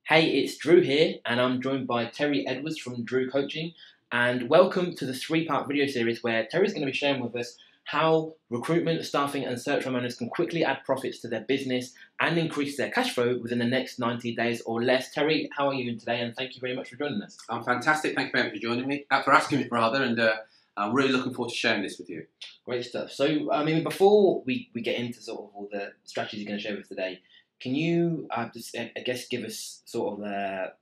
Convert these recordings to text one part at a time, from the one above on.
Hey, it's Drew here, and I'm joined by Terry Edwards from Drew Coaching. And welcome to the three-part video series where Terry's going to be sharing with us how recruitment, staffing, and search firm owners can quickly add profits to their business and increase their cash flow within the next 90 days or less. Terry, how are you doing today? And thank you very much for joining us. I'm fantastic. Thank you very much for joining me, for asking me rather, and I'm really looking forward to sharing this with you. Great stuff. So, before we get into sort of all the strategies you're going to share with us today, can you just, I guess, give us sort of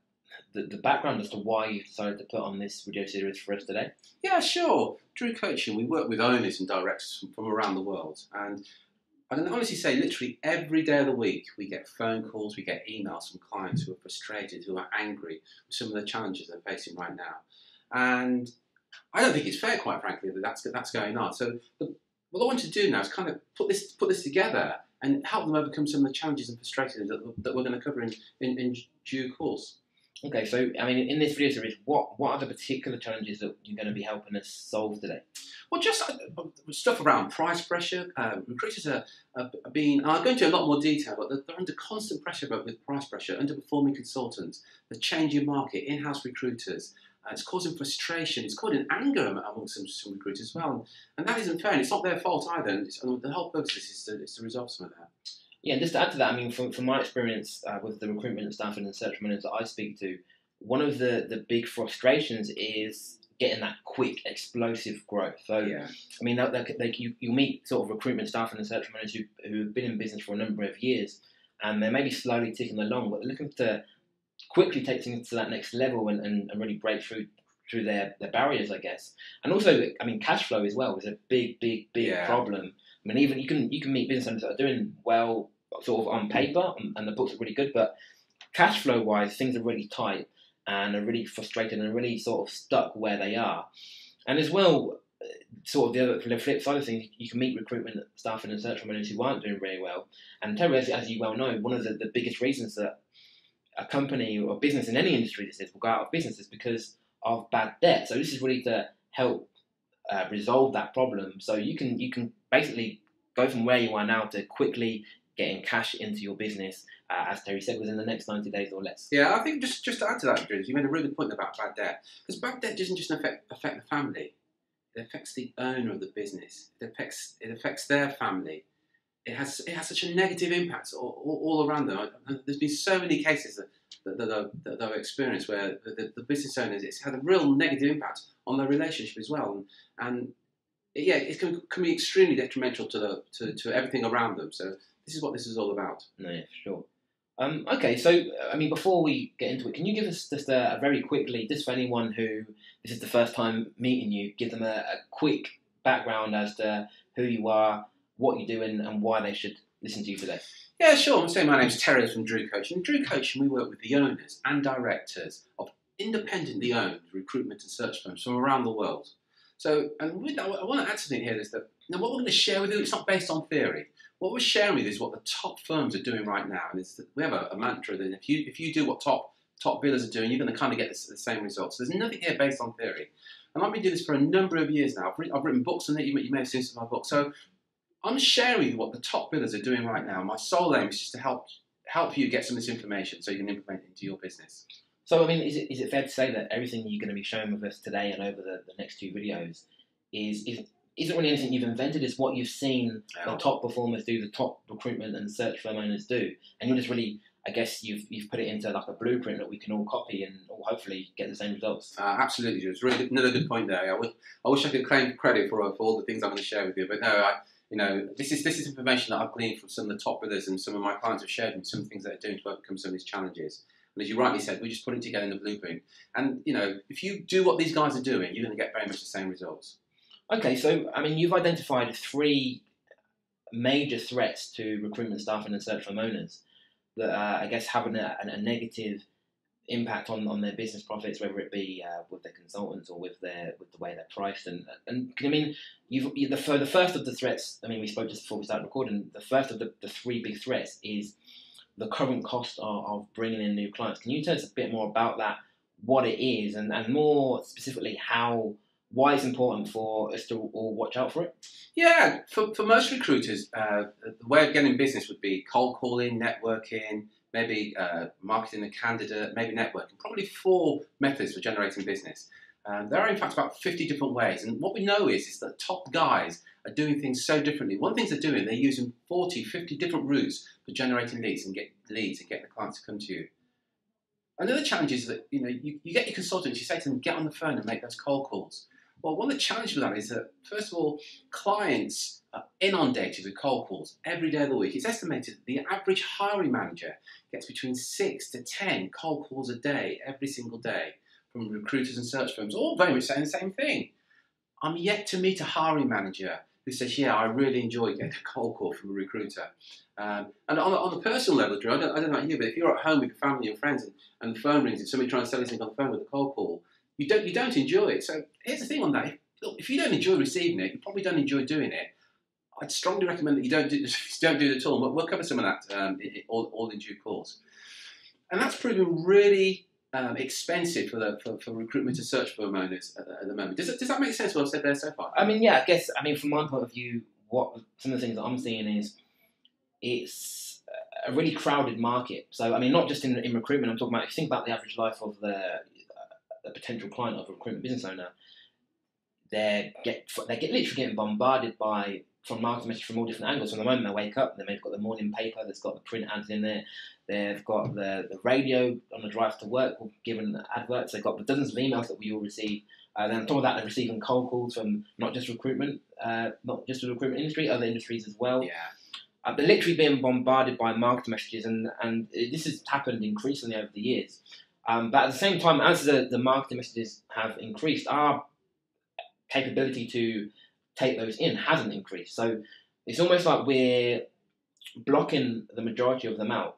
the background as to why you decided to put on this video series for us today? Yeah, sure. Drew Coaching, we work with owners and directors from around the world, and I can honestly say literally every day of the week we get phone calls, we get emails from clients who are frustrated, who are angry with some of the challenges they're facing right now. And I don't think it's fair, quite frankly, that that's going on. So what I want to do now is kind of put this together and help them overcome some of the challenges and frustrations that we're going to cover in due course. Okay, so in this video series, what are the particular challenges that you're going to be helping us solve today? Well, just stuff around price pressure. Recruiters are being. I'll go into a lot more detail, but they're under constant pressure with price pressure, underperforming consultants, the changing market, in-house recruiters. It's causing frustration. It's causing anger amongst some recruiters as well, and that isn't fair. And it's not their fault either. And the whole purpose is to resolve some of that. Yeah, and just to add to that, from my experience with the recruitment staff and search managers that I speak to, one of the big frustrations is getting that quick, explosive growth. So, yeah. You meet sort of recruitment staff and search managers who have been in business for a number of years, and they're maybe slowly ticking along, but they're looking to quickly take things to that next level and really break through their barriers, I guess. And also, cash flow as well is a big Yeah. problem. Even you can meet business owners that are doing well, sort of on paper, and the books are really good, but cash flow wise, things are really tight and are really frustrated and really sort of stuck where they are. And as well, sort of the flip side of things, you can meet recruitment staff and search managers who aren't doing very well. And Terry, as you well know, one of the biggest reasons that a company or business in any industry will go out of business is because of bad debt. So this is really to help resolve that problem. So you can basically go from where you are now to quickly getting cash into your business, as Terry said, within the next 90 days or less. Yeah, I think just to add to that, Drew, you made a really good point about bad debt. Because bad debt doesn't just affect the family; it affects the owner of the business. It affects their family. It has such a negative impact all around them. There's been so many cases that I've experienced where the business owners, it's had a real negative impact on their relationship as well, and yeah, it can be extremely detrimental to everything around them. So this is what this is all about. No, yeah, for sure. Okay, so before we get into it, can you give us just a very quickly, just for anyone who this is the first time meeting you, give them a quick background as to who you are, what you do, and why they should listen to you today? Yeah, sure. I'm saying my name's Terry from Drew Coaching. In Drew Coaching, we work with the owners and directors of independently owned recruitment and search firms from around the world. So, and with that, I want to add something here is that what we're going to share with you, it's not based on theory. What we're sharing with you is what the top firms are doing right now, and it's that we have a mantra that if you do what top billers are doing, you're going to kind of get the same results. So there's nothing here based on theory. And I've been doing this for a number of years now. I've written books on it. You may have seen some of my books. So I'm sharing with you what the top billers are doing right now. My sole aim is just to help you get some of this information so you can implement it into your business. So, is it fair to say that everything you're going to be sharing with us today and over the next two videos isn't really anything you've invented? It's what you've seen the top performers do, the top recruitment and search firm owners do, and you just really, I guess, you've put it into like a blueprint that we can all copy and all hopefully get the same results. Absolutely, it's really another good point there. I wish I could claim credit for all the things I'm going to share with you, but no, this is information that I've gleaned from some of the top billers, and some of my clients have shared with me some things that they're doing to overcome some of these challenges. And as you rightly said, we just put it together in the blueprint. And if you do what these guys are doing, you're going to get very much the same results. Okay, so you've identified three major threats to recruitment staff and search firm owners that I guess have a negative impact on their business profits, whether it be with their consultants or with the way they're priced. And the first of the threats. We spoke just before we started recording. The first of the three big threats is the current cost of bringing in new clients. Can you tell us a bit more about that, what it is, and more specifically why it's important for us to all watch out for it? Yeah, for most recruiters, the way of getting business would be cold calling, networking, maybe marketing a candidate, maybe networking. Probably 4 methods for generating business. There are in fact about 50 different ways, and what we know is that top guys are doing things so differently. One of the things they're doing, they're using 40, 50 different routes for generating leads and getting the clients to come to you. Another challenge is that you get your consultants, you say to them, get on the phone and make those cold calls. Well, one of the challenges with that is that, first of all, clients are inundated with cold calls every day of the week. It's estimated that the average hiring manager gets between 6 to 10 cold calls a day, every single day, from recruiters and search firms, all very much saying the same thing. I'm yet to meet a hiring manager who says, yeah, I really enjoy getting a cold call from a recruiter. And on a personal level, Drew, I don't know about you, but if you're at home with your family and friends and the phone rings and somebody trying to sell you something on the phone with a cold call, you don't enjoy it. So here's the thing on that. Look, if you don't enjoy receiving it, you probably don't enjoy doing it. I'd strongly recommend that you don't do it at all. We'll cover some of that all in due course. And that's proving really expensive for recruitment and search firm owners at the moment. Does that make sense what I've said there so far? I mean, yeah, I guess, from my point of view, what some of the things that I'm seeing is it's a really crowded market. So, not just in recruitment, I'm talking about, if you think about the average life of the potential client of a recruitment business owner, they get literally getting bombarded from marketing messages from all different angles. From the moment they wake up, they've got the morning paper that's got the print ads in there. They've got the radio on the drive to work, given adverts. They've got the dozens of emails that we all receive. Then on top of that, they're receiving cold calls from not just recruitment, not just the recruitment industry, other industries as well. Yeah. They're literally being bombarded by marketing messages, and this has happened increasingly over the years. But at the same time, as the marketing messages have increased, our capability to take those in hasn't increased. So it's almost like we're blocking the majority of them out,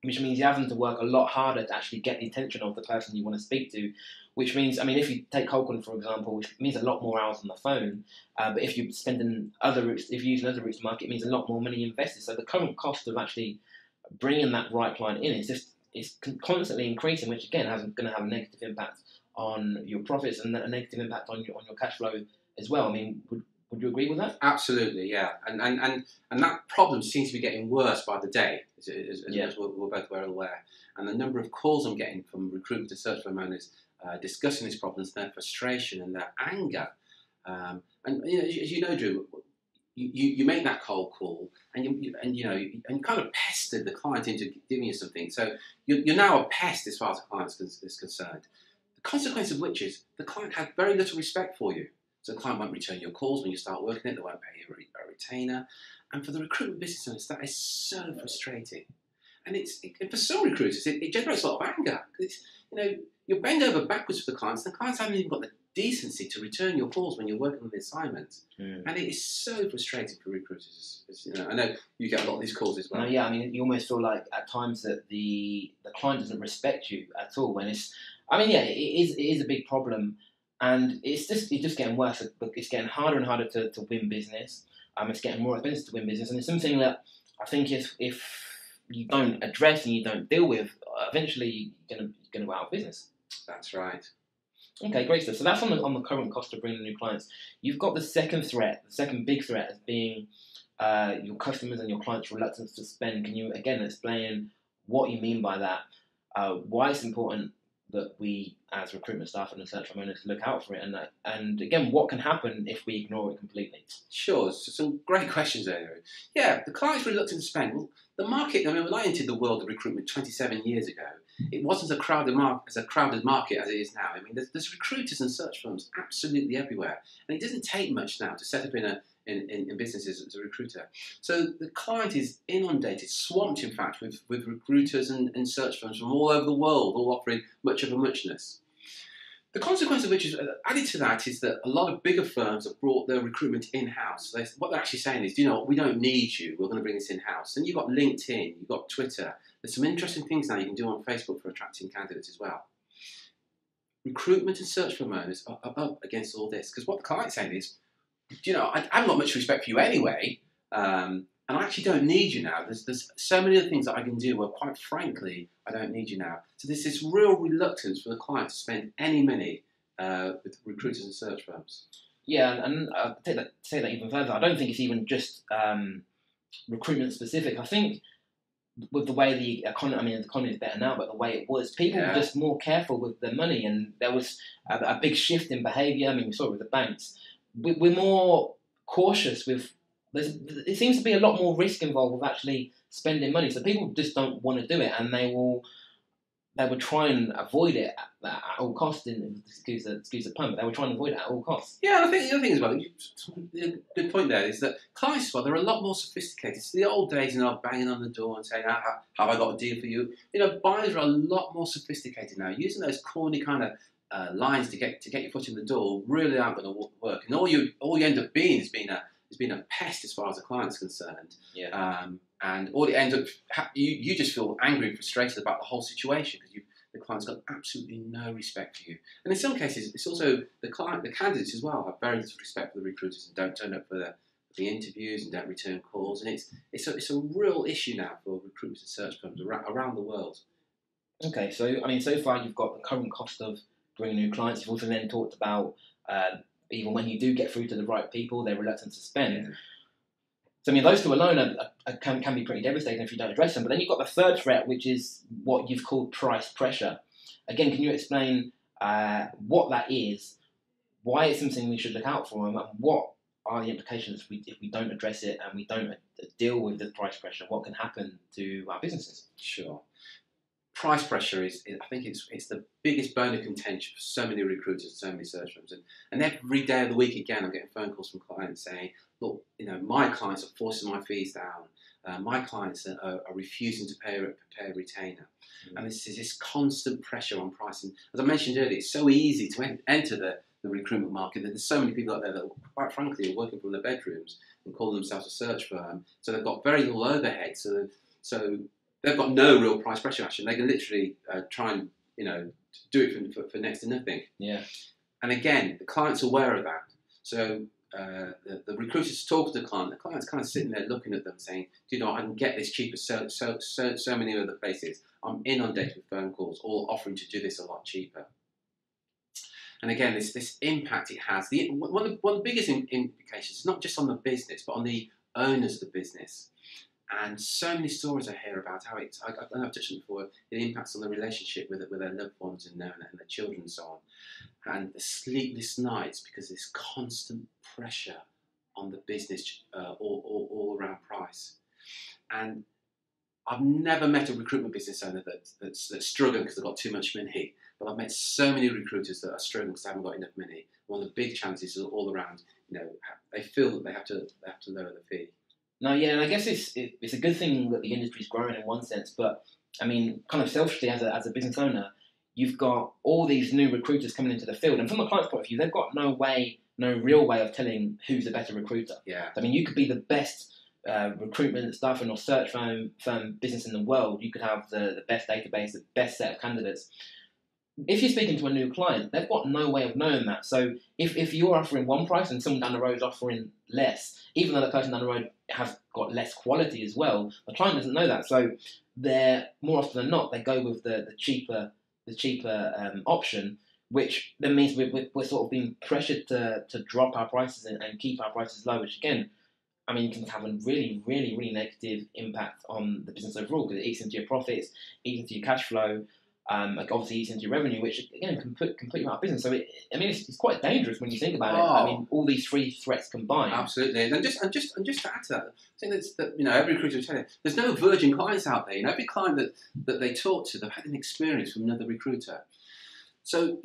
which means you're having to work a lot harder to actually get the attention of the person you want to speak to, which means, if you take cold calling, for example, which means a lot more hours on the phone, but if you're spending other routes, if you're using other routes to market, it means a lot more money invested. So the current cost of actually bringing that right client in is constantly increasing, which again is going to have a negative impact on your profits and a negative impact on your cash flow as well. Would you agree with that? Absolutely, yeah. And that problem seems to be getting worse by the day, as we're both well aware. And the number of calls I'm getting from recruitment and search firm owners discussing these problems, their frustration and their anger. And as you know, Drew, you make that cold call and you kind of pestered the client into giving you something. So you're now a pest as far as the client is concerned. The consequence of which is the client has very little respect for you. So the client won't return your calls when you start working it. They won't pay you a retainer. And for the recruitment business owners, that is so frustrating. And for some recruiters, it generates a lot of anger. It's, you're bent over backwards for the clients, and the clients haven't even got the decency to return your calls when you're working on the assignment. And it is so frustrating for recruiters. I know you get a lot of these calls as well. No, yeah, you almost feel like at times that the client doesn't respect you at all. When it is a big problem. And it's just getting worse. It's getting harder and harder to win business. It's getting more expensive to win business, and it's something that I think if you don't address and you don't deal with, eventually you're going to go out of business. That's right. Okay, great stuff. So that's on the current cost of bringing new clients. You've got the second big threat as being your customers and your clients' reluctance to spend. Can you again explain what you mean by that? Why it's important that we, as recruitment staff and search firm owners, look out for it, and again, what can happen if we ignore it completely? Sure, so some great questions there. Yeah, the client's reluctant to spend. Well, the market. When I entered the world of recruitment 27 years ago, it wasn't as crowded market as it is now. There's recruiters and search firms absolutely everywhere, and it doesn't take much now to set up in businesses as a recruiter. So the client is inundated, swamped in fact, with recruiters and search firms from all over the world, all offering much of a muchness. The consequence of which is, added to that, is that a lot of bigger firms have brought their recruitment in-house. What they're actually saying is, we don't need you, we're going to bring this in-house. And you've got LinkedIn, you've got Twitter. There's some interesting things now you can do on Facebook for attracting candidates as well. Recruitment and search firm owners are up against all this, because what the client's saying is, I haven't got much respect for you anyway, and I actually don't need you now. There's so many other things that I can do where, quite frankly, I don't need you now. So there's this real reluctance for the client to spend any money with recruiters and search firms. Yeah, and say that even further. I don't think it's even just recruitment specific. I think with the way the economy, I mean, the economy is better now, but the way it was, people were just more careful with their money, and there was a big shift in behaviour. I mean, we saw it with the banks. We're more cautious with. It seems to be a lot more risk involved with actually spending money, so people just don't want to do it, and they will try and avoid it at all costs. Excuse the pun, but they will try and avoid it at all costs. Yeah, and I think the other thing as well, good point there, is that clients, well, they're a lot more sophisticated. It's the old days, banging on the door and saying, have I got a deal for you? Buyers are a lot more sophisticated now. Using those corny kind of lines to get your foot in the door really aren't going to work. And all you end up being is being a pest as far as the client's concerned. Yeah. And all it ends up, you just feel angry and frustrated about the whole situation because the client's got absolutely no respect for you. And in some cases, it's also the candidates as well have very little respect for the recruiters and don't turn up for the interviews and don't return calls. And it's a real issue now for recruiters and search firms around the world. Okay, so I mean, so far you've got the current cost of bringing new clients. You've also then talked about even when you do get through to the right people, they're reluctant to spend. Yeah. So I mean, those two alone can be pretty devastating if you don't address them. But then you've got the third threat, which is what you've called price pressure. Again, can you explain what that is, why it's something we should look out for, and what are the implications if we don't address it and we don't deal with the price pressure? What can happen to our businesses? Sure. Price pressure I think it's the biggest bone of contention for so many recruiters, so many search firms, and every day of the week again, I'm getting phone calls from clients saying, "Look, my clients are forcing my fees down. My clients are refusing to pay a retainer," and this is this constant pressure on pricing. As I mentioned earlier, it's so easy to enter the recruitment market. There's so many people out there that, quite frankly, are working from their bedrooms and call themselves a search firm. So they've got very little overhead. So they've got no real price pressure action. They can literally try and do it for next to nothing. Yeah. And again, the client's aware of that. So the recruiters talk to the client. The client's kind of sitting there looking at them, saying, "Do you know I can get this cheaper so many other places. I'm inundated with phone calls, all offering to do this a lot cheaper." And again, this impact it has. One of the biggest implications is not just on the business, but on the owners of the business. And so many stories I hear about how I've touched on it before, it impacts on the relationship with their loved ones and their children and so on. And the sleepless nights because there's constant pressure on the business all around price. And I've never met a recruitment business owner that's struggling because they've got too much money. But I've met so many recruiters that are struggling because they haven't got enough money. One of the big challenges is all around, they feel that they have to lower the fee. No, yeah, and I guess it's a good thing that the industry's growing in one sense, but I mean, kind of selfishly as a business owner, you've got all these new recruiters coming into the field, and from the client's point of view, they've got no real way of telling who's a better recruiter. Yeah. I mean, you could be the best recruitment staffing or search firm business in the world. You could have the best database, the best set of candidates. If you're speaking to a new client, they've got no way of knowing that. So if you're offering one price and someone down the road is offering less, even though the person down the road has got less quality as well, the client doesn't know that. So they're more often than not, they go with the cheaper option, which then means we're sort of being pressured to drop our prices and keep our prices low, which again, I mean, can have a really, really, really negative impact on the business overall because it eats into your profits, eats into your cash flow, obviously eats into your revenue, which again can put completely out of business. So it's quite dangerous when you think about it. I mean, all these three threats combined. Absolutely, and just to add to that, I think that every recruiter will tell you there's no virgin clients out there. Every client that they talk to, they've had an experience from another recruiter. So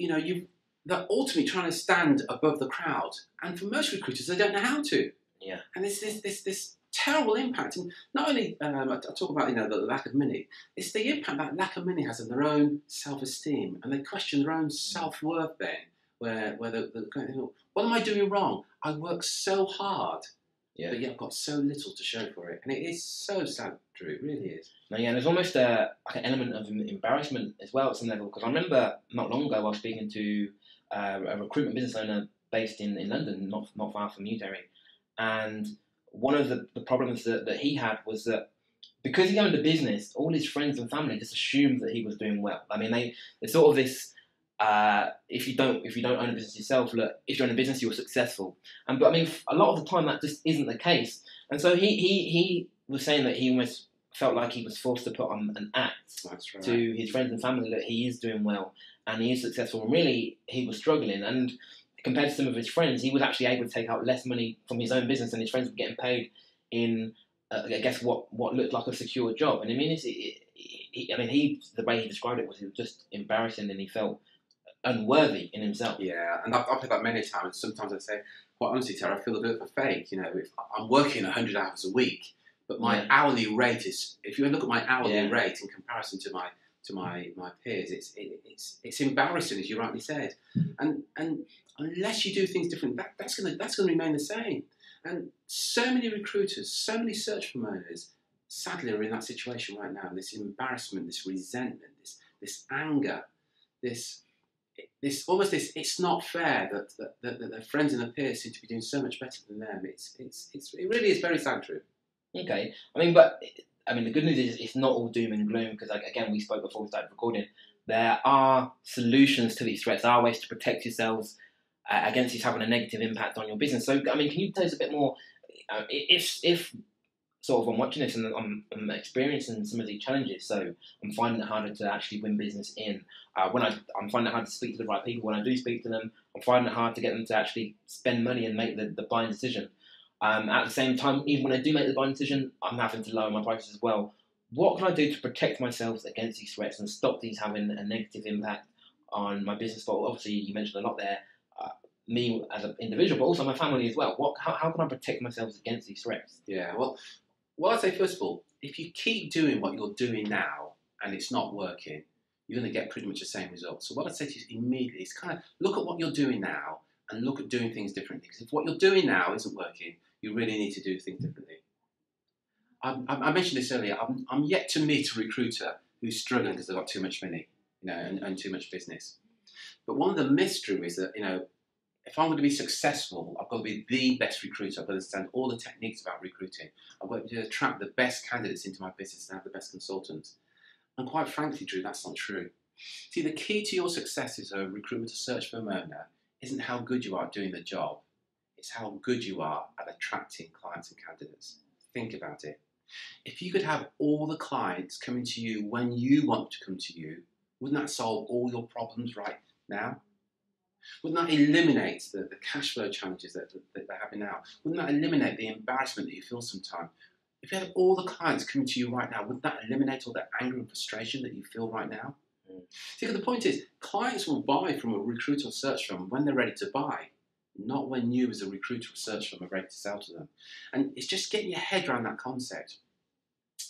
they're ultimately trying to stand above the crowd, and for most recruiters, they don't know how to. Yeah, and there's this terrible impact, and not only I talk about the lack of money. It's the impact that lack of money has on their own self-esteem, and they question their own self-worth. Then, where they're going, what am I doing wrong? I work so hard, but yet I've got so little to show for it, and it is so sad, Drew. It really is. No, yeah, and there's almost an element of embarrassment as well at some level, because I remember not long ago I was speaking to a recruitment business owner based in London, not far from you, Terry, and one of the problems that he had was that because he owned a business, all his friends and family just assumed that he was doing well. I mean, there's sort of this, if you don't own a business yourself, look, if you're in a business, you're successful. But I mean, a lot of the time that just isn't the case. And so he was saying that he almost felt like he was forced to put on an act That's right. to his friends and family that he is doing well and he is successful. And really, he was struggling. And compared to some of his friends, he was actually able to take out less money from his own business, and his friends were getting paid in, I guess, what looked like a secure job. And I mean, the way he described it was just embarrassing, and he felt unworthy in himself. Yeah, and I've heard that many times. Sometimes I say, quite honestly, Tara, I feel a bit of a fake. You know, if I'm working 100 hours a week, but my hourly rate is, if you look at my hourly rate in comparison to my peers, it's embarrassing, as you rightly said. And unless you do things different, that's gonna remain the same. And so many recruiters, so many search firm owners, sadly, are in that situation right now. This embarrassment, this resentment, this anger, this it's not fair that their friends and their peers seem to be doing so much better than them. It really is very sad, true. Okay, the good news is it's not all doom and gloom, because, like, again, we spoke before we started recording. There are solutions to these threats. There are ways to protect yourselves against these having a negative impact on your business. So, can you tell us a bit more? If sort of I'm watching this and I'm experiencing some of these challenges, so I'm finding it harder to actually win business in. I'm finding it hard to speak to the right people. When I do speak to them, I'm finding it hard to get them to actually spend money and make the buying decision. At the same time, even when I do make the buying decision, I'm having to lower my prices as well. What can I do to protect myself against these threats and stop these having a negative impact on my business? But obviously, you mentioned a lot there. Me as an individual, but also my family as well. How can I protect myself against these threats? Yeah, well, I'd say, first of all, if you keep doing what you're doing now and it's not working, you're going to get pretty much the same result. So what I'd say to you immediately is kind of look at what you're doing now and look at doing things differently. Because if what you're doing now isn't working, you really need to do things differently. I mentioned this earlier. I'm yet to meet a recruiter who's struggling because they've got too much money, and too much business. But one of the mysteries is that, if I'm going to be successful, I've got to be the best recruiter. I've got to understand all the techniques about recruiting. I've got to attract the best candidates into my business and have the best consultants. And quite frankly, Drew, that's not true. See, the key to your success as a recruitment or search firm owner isn't how good you are at doing the job. It's how good you are at attracting clients and candidates. Think about it. If you could have all the clients coming to you when you want to come to you, wouldn't that solve all your problems right now? Wouldn't that eliminate the cash flow challenges that they're having now? Wouldn't that eliminate the embarrassment that you feel sometimes? If you had all the clients coming to you right now, wouldn't that eliminate all the anger and frustration that you feel right now? See, the point is, clients will buy from a recruiter or search firm when they're ready to buy, not when you as a recruiter or search firm are ready to sell to them. And it's just getting your head around that concept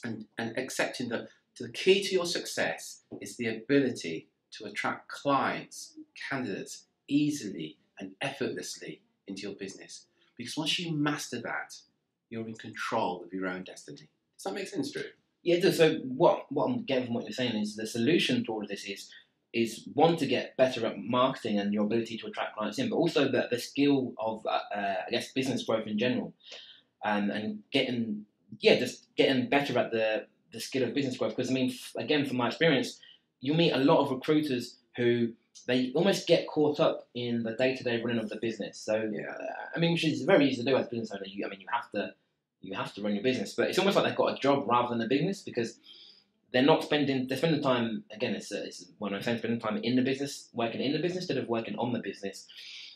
and accepting that the key to your success is the ability to attract clients, candidates, easily and effortlessly into your business. Because once you master that, you're in control of your own destiny. Does that make sense, Drew? Yeah, it does. So what I'm getting from what you're saying is the solution to all of this is one, to get better at marketing and your ability to attract clients in, but also the skill of business growth in general, and getting better at the skill of business growth. Because again, from my experience, you meet a lot of recruiters who they almost get caught up in the day-to-day running of the business. So which is very easy to do as a business owner. You have to run your business, but it's almost like they've got a job rather than a business, because they're spending time, again, it's when I'm saying spending time in the business, working in the business instead of working on the business,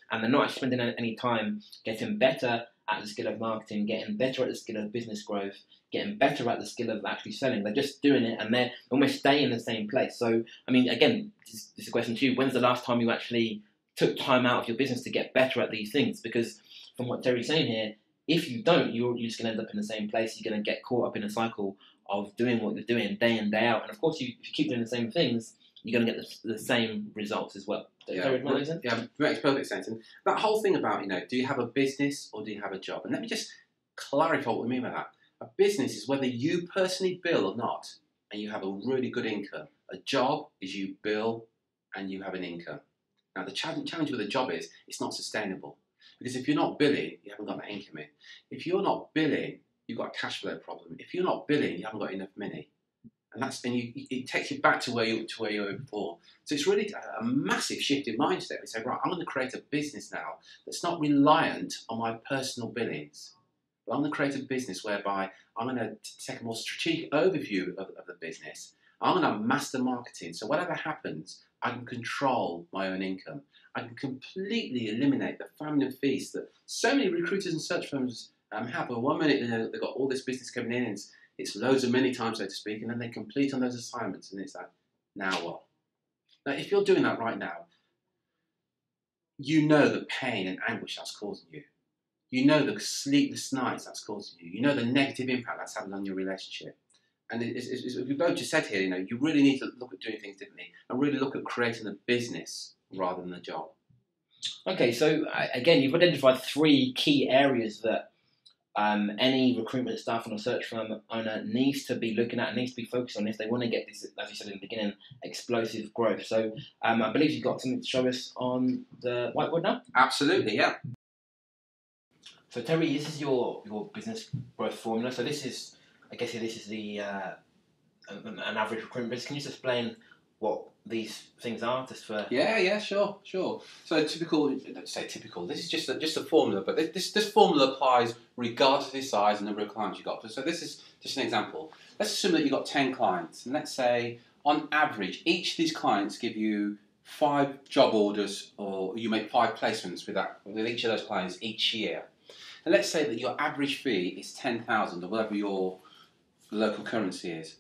and they're not actually spending any time getting better at the skill of marketing, getting better at the skill of business growth, getting better at the skill of actually selling. They're just doing it and they're almost staying in the same place. So, again, this is a question to you. When's the last time you actually took time out of your business to get better at these things? Because from what Terry's saying here, if you don't, you're just going to end up in the same place. You're going to get caught up in a cycle of doing what you're doing day in, day out. And of course, if you keep doing the same things, you're going to get the same results as well. Yeah, it makes perfect sense. And that whole thing about, do you have a business or do you have a job? And let me just clarify what we mean by that. A business is whether you personally bill or not, and you have a really good income. A job is you bill and you have an income. Now, the challenge with a job is it's not sustainable. Because if you're not billing, you haven't got that income in. If you're not billing, you've got a cash flow problem. If you're not billing, you haven't got enough money. And it takes you back to where you were before. So it's really a massive shift in mindset. We say, right, I'm going to create a business now that's not reliant on my personal billings. But I'm going to create a business whereby I'm going to take a more strategic overview of the business. I'm going to master marketing. So whatever happens, I can control my own income. I can completely eliminate the famine and feast that so many recruiters and search firms have. Well, 1 minute they've got all this business coming in, and it's loads of money time, so to speak, and then they complete on those assignments, and it's like, now what? Now, if you're doing that right now, you know the pain and anguish that's causing you. You know the sleepless nights that's causing you. You know the negative impact that's having on your relationship. And as we both just said here, you really need to look at doing things differently and really look at creating a business rather than a job. Okay, so again, you've identified 3 key areas that any recruitment staff and a search firm owner needs to be looking at and needs to be focused on if they want to get this, as you said in the beginning, explosive growth. So I believe you've got something to show us on the whiteboard now? Absolutely, yeah. So Terry, this is your business growth formula. So this is, I guess this is the an average recruitment business. Can you just explain what these things are, just for? Yeah, sure. So typical. Let's say typical. This is just a formula, but this formula applies regardless of the size and number of clients you got. So this is just an example. Let's assume that you've got 10 clients, and let's say on average, each of these clients give you 5 job orders, or you make 5 placements with each of those clients each year. And let's say that your average fee is 10,000, or whatever your local currency is.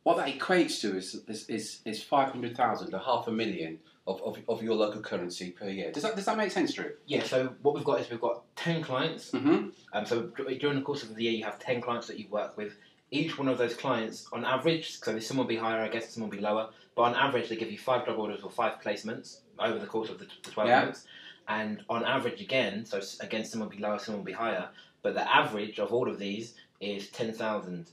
What that equates to is 500,000, or $500,000 of your local currency per year. Does that make sense, Drew? Yeah. So what we've got is we've got 10 clients. Mm-hmm. So during the course of the year, you have 10 clients that you work with. Each one of those clients, on average, so some will be higher, I guess, some will be lower, but on average, they give you 5 job orders or 5 placements over the course of the 12 months. And on average, again, so again, some will be lower, some will be higher, but the average of all of these is 10,000.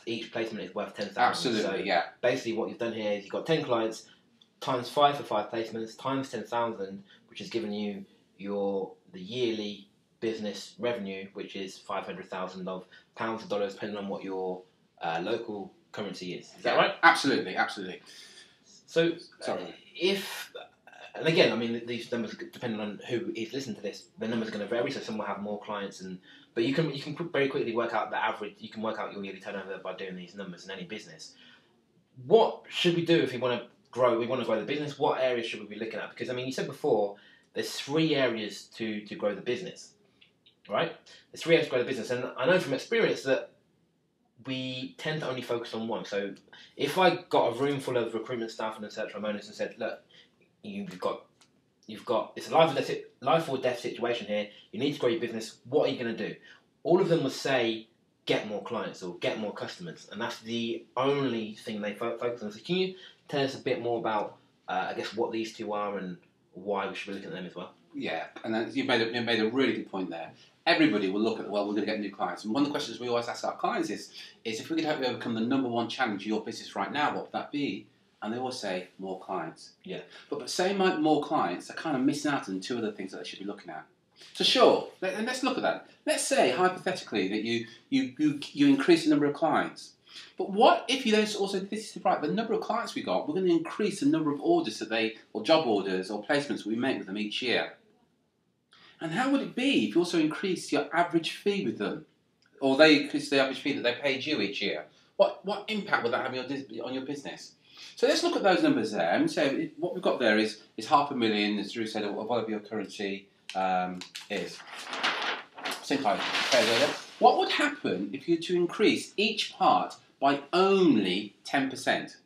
Each placement is worth 10,000. Absolutely, so yeah. Basically, what you've done here is you've got 10 clients times 5 for 5 placements times 10,000, which has given you the yearly business revenue, which is 500,000 of pounds or dollars, depending on what your local currency is. Is that right? Absolutely. So, Sorry. And again, I mean, these numbers, depending on who is listening to this, the numbers are going to vary. So some will have more clients, but you can very quickly work out the average. You can work out your yearly turnover by doing these numbers in any business. What should we do if we want to grow? We want to grow the business. What areas should we be looking at? Because I mean, you said before, there's 3 areas to grow the business, right? There's 3 areas to grow the business, and I know from experience that we tend to only focus on one. So if I got a room full of recruitment staff and search firm owners and said, look, you've got it's a life or death situation here. You need to grow your business. What are you going to do? All of them would say, get more clients or get more customers, and that's the only thing they focus on. So can you tell us a bit more about, I guess, what these 2 are and why we should be looking at them as well? Yeah, and you've made a really good point there. Everybody will look at, well, we're going to get new clients. And one of the questions we always ask our clients is if we could help you overcome the number 1 challenge of your business right now, what would that be? And they always say, more clients. Yeah. But saying more clients, they're kind of missing out on 2 other things that they should be looking at. So sure, and let's look at that. Let's say, hypothetically, that you increase the number of clients. But what if you then also, this is right, the number of clients we got, we're going to increase the number of orders or job orders or placements we make with them each year. And how would it be if you also increase your average fee with them? Or they increase the average fee that they paid you each year? What impact would that have on your business? So let's look at those numbers there and say what we've got there is $500,000, as Drew said, of whatever your currency is. What would happen if you were to increase each part by only 10%? Does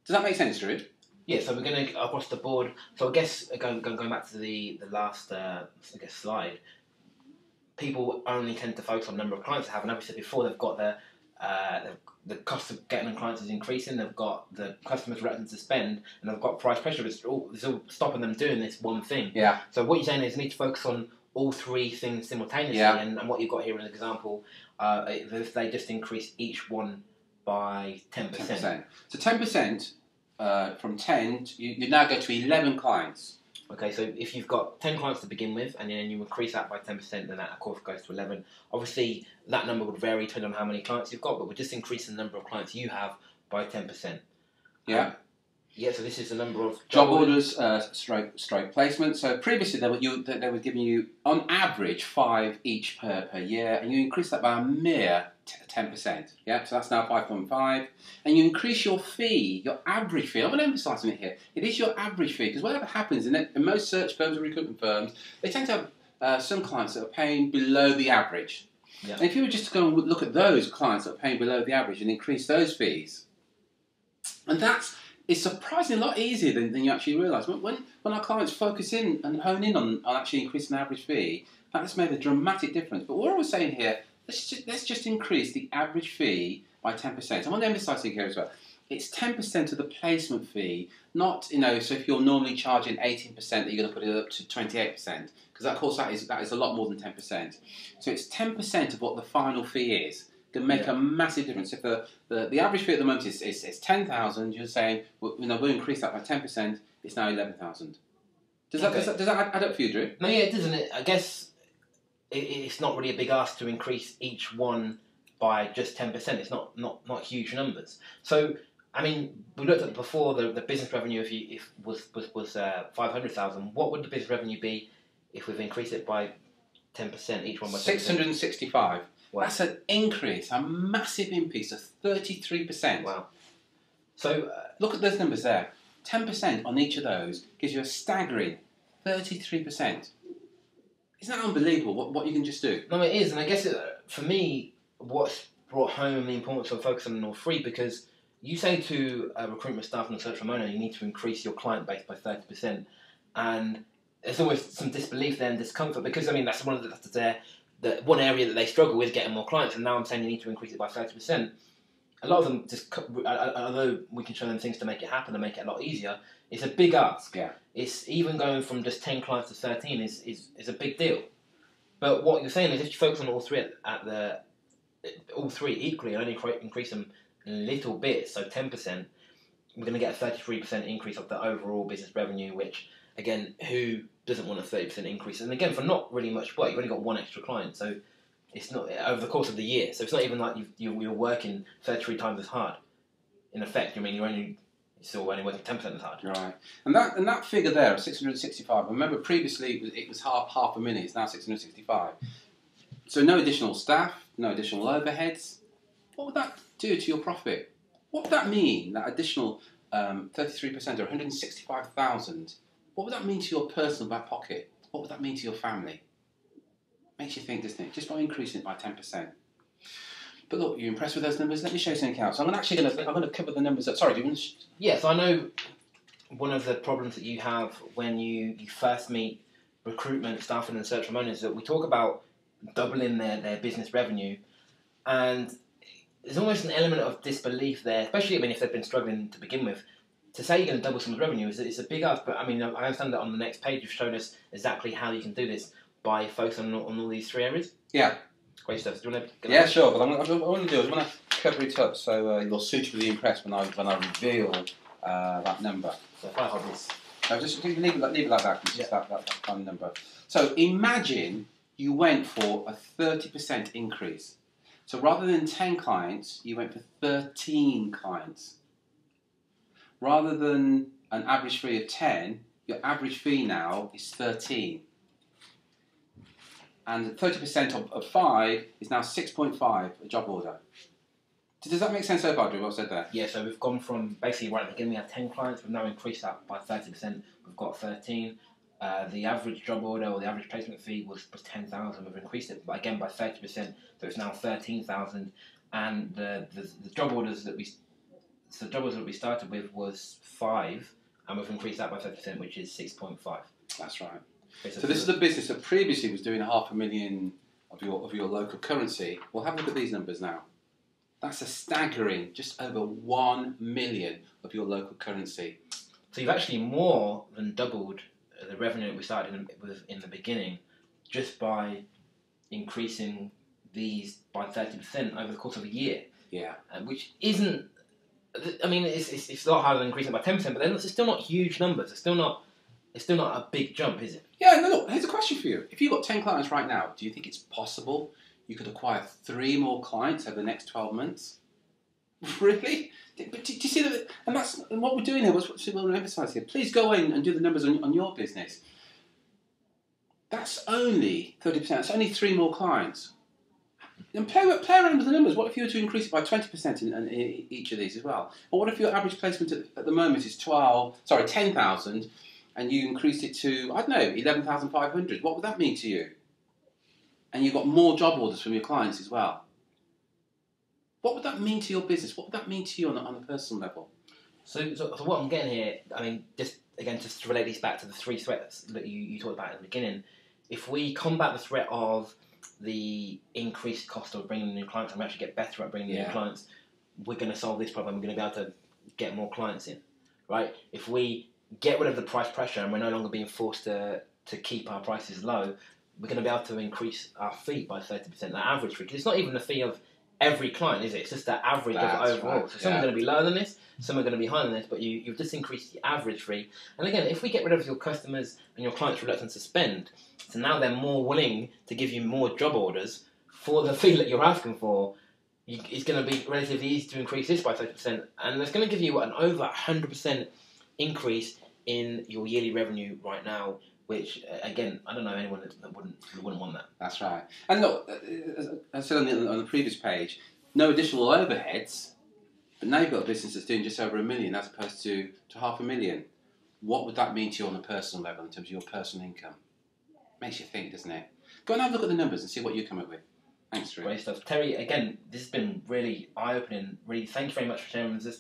that make sense, Drew? Yeah, so we're going to across the board. So I guess going back to the last slide, people only tend to focus on the number of clients they have, and as we said before, they've got the cost of getting them clients is increasing. They've got the customers reluctant to spend, and they've got price pressure. It's all stopping them doing this one thing. Yeah. So what you're saying is you need to focus on all 3 things simultaneously. Yeah. And what you've got here in an example, if they just increase each one by 10%. 10%. So 10%. From 10, you now go to 11 clients. Okay, so if you've got 10 clients to begin with, and then you increase that by 10%, then that, of course, goes to 11. Obviously, that number would vary depending on how many clients you've got, but we're just increasing the number of clients you have by 10%. Yeah. Yeah, so this is the number of job orders, stroke placement. So previously they were giving you on average 5 each per year, and you increase that by a mere 10%. Yeah, so that's now 5.5, and you increase your fee, your average fee. I'm going to emphasise on it here. It is your average fee, because whatever happens in most search firms or recruitment firms, they tend to have some clients that are paying below the average. Yeah. And if you were just to go and look at those clients that are paying below the average and increase those fees, and it's surprisingly a lot easier than you actually realise. When our clients focus in and hone in on actually increasing the average fee, that's made a dramatic difference. But what I was saying here, let's just increase the average fee by 10%. I want to emphasise here as well. It's 10% of the placement fee, not, so if you're normally charging 18%, you're going to put it up to 28%, because of course that is a lot more than 10%. So it's 10% of what the final fee is. Can make a massive difference. If the average fee at the moment is 10,000, you're saying we'll increase that by 10%. It's now 11,000. Does that add up for you, Drew? No, yeah, it doesn't. I guess it's not really a big ask to increase each one by just 10%. It's not huge numbers. So I mean, we looked at before the business revenue if was 500,000. What would the business revenue be if we've increased it by 10%, each one by 10%? 665. Wow. That's an increase, a massive increase of 33%. Wow. So look at those numbers there. 10% on each of those gives you a staggering 33%. Isn't that unbelievable what you can just do? No, it is. And I guess for me, what's brought home the importance of focusing on all three, because you say to recruitment staff and search remote, you need to increase your client base by 30%. And there's always some disbelief there and discomfort, because, I mean, that's one one area that they struggle with, getting more clients, and now I'm saying you need to increase it by 30%. A lot of them although we can show them things to make it happen and make it a lot easier, it's a big ask. Yeah. It's even going from just 10 clients to 13 is a big deal. But what you're saying is if you focus on all three all three equally and only increase them a little bit, so 10%, we're going to get a 33% increase of the overall business revenue, which, again, who doesn't want a 30% increase? And again, for not really much work, you've only got one extra client, so it's not over the course of the year. So it's not even like you're working 33 times as hard. In effect, I mean, you're still only working 10% as hard. Right. And that figure there of 665. Remember, previously it was half a million. It's now 665. So no additional staff, no additional overheads. What would that do to your profit? What would that mean? That additional 33% or 165,000. What would that mean to your personal back pocket? What would that mean to your family? Makes you think, doesn't it? Just by increasing it by 10%. But look, you're impressed with those numbers? Let me show you something else. I'm going to cover the numbers up. Sorry, do you want to... Yes, I know one of the problems that you have when you first meet recruitment, staffing and search remote is that we talk about doubling their business revenue, and there's almost an element of disbelief there, especially if they've been struggling to begin with. To say you're going to double someone's revenue is a big ask, but I mean, I understand that on the next page you've shown us exactly how you can do this by focusing on all these three areas. Yeah. Great stuff. Do you want to? Yeah, sure. But what I want to do is I want to cover it up so you're suitably impressed when I reveal that number. So if I hold this, just leave it like that. It's just that kind of number. So imagine you went for a 30% increase. So rather than 10 clients, you went for 13 clients. Rather than an average fee of 10, your average fee now is 13. And 30% of 5 is now 6.5 a job order. Does that make sense so far, Drew, what I said there? Yeah, so we've gone from basically right at the beginning we had 10 clients, we've now increased that by 30%, we've got 13. The average job order or the average placement fee was 10,000, we've increased it again by 30%, so it's now 13,000. And the job orders that we started with was 5, and we've increased that by 30%, which is 6.5. That's right. So this is a business that previously was doing 500,000 of your local currency. Well, have a look at these numbers now. That's a staggering just over 1 million of your local currency. So you've actually more than doubled the revenue that we started with in the beginning just by increasing these by 30% over the course of a year. Yeah. Which isn't... I mean, it's a lot harder than increasing by 10%, but then it's still not huge numbers. It's still not a big jump, is it? Yeah, no, look, here's a question for you. If you've got 10 clients right now, do you think it's possible you could acquire 3 more clients over the next 12 months? Really? But do you see that? And that's what we're doing here. What we want to emphasise here. Please go in and do the numbers on your business. That's only 30%. That's only 3 more clients. And play around with the numbers. What if you were to increase it by 20% in each of these as well? Or what if your average placement at the moment is 10,000, and you increased it to, I don't know, 11,500? What would that mean to you? And you've got more job orders from your clients as well. What would that mean to your business? What would that mean to you on a personal level? So what I'm getting here, I mean, just to relate these back to the 3 threats that you talked about in the beginning, if we combat the threat of the increased cost of bringing new clients and we actually get better at bringing new clients, we're going to solve this problem. We're going to be able to get more clients in, right? If we get rid of the price pressure and we're no longer being forced to keep our prices low, we're going to be able to increase our fee by 30%, the average fee. Because it's not even the fee of every client, is it? It's just the average of overall. Right. So some are going to be lower than this, some are going to be higher than this, but you've just increased the average fee. And again, if we get rid of your customers and your clients' reluctance to spend, so now they're more willing to give you more job orders for the fee that you're asking for, it's going to be relatively easy to increase this by 30%, and it's going to give you an over 100% increase in your yearly revenue right now, which, again, I don't know anyone that wouldn't want that. That's right. And look, as I said on the previous page, no additional overheads, but now you've got a business that's doing just over $1 million as opposed to $500,000. What would that mean to you on a personal level in terms of your personal income? Makes you think, doesn't it? Go and have a look at the numbers and see what you come up with. Thanks, Terry. Great stuff. Terry, again, this has been really eye-opening. Really, thank you very much for sharing this.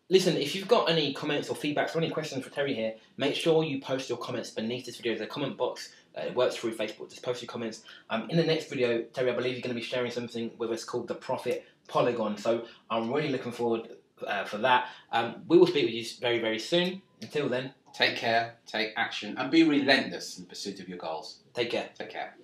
Listen, if you've got any comments or feedbacks or any questions for Terry here, make sure you post your comments beneath this video. There's a comment box. It works through Facebook. Just post your comments. In the next video, Terry, I believe you're going to be sharing something with us called the Profit Polygon. So I'm really looking forward for that. We will speak with you very, very soon. Until then, take care, take action, and be relentless in the pursuit of your goals. Take care. Take care.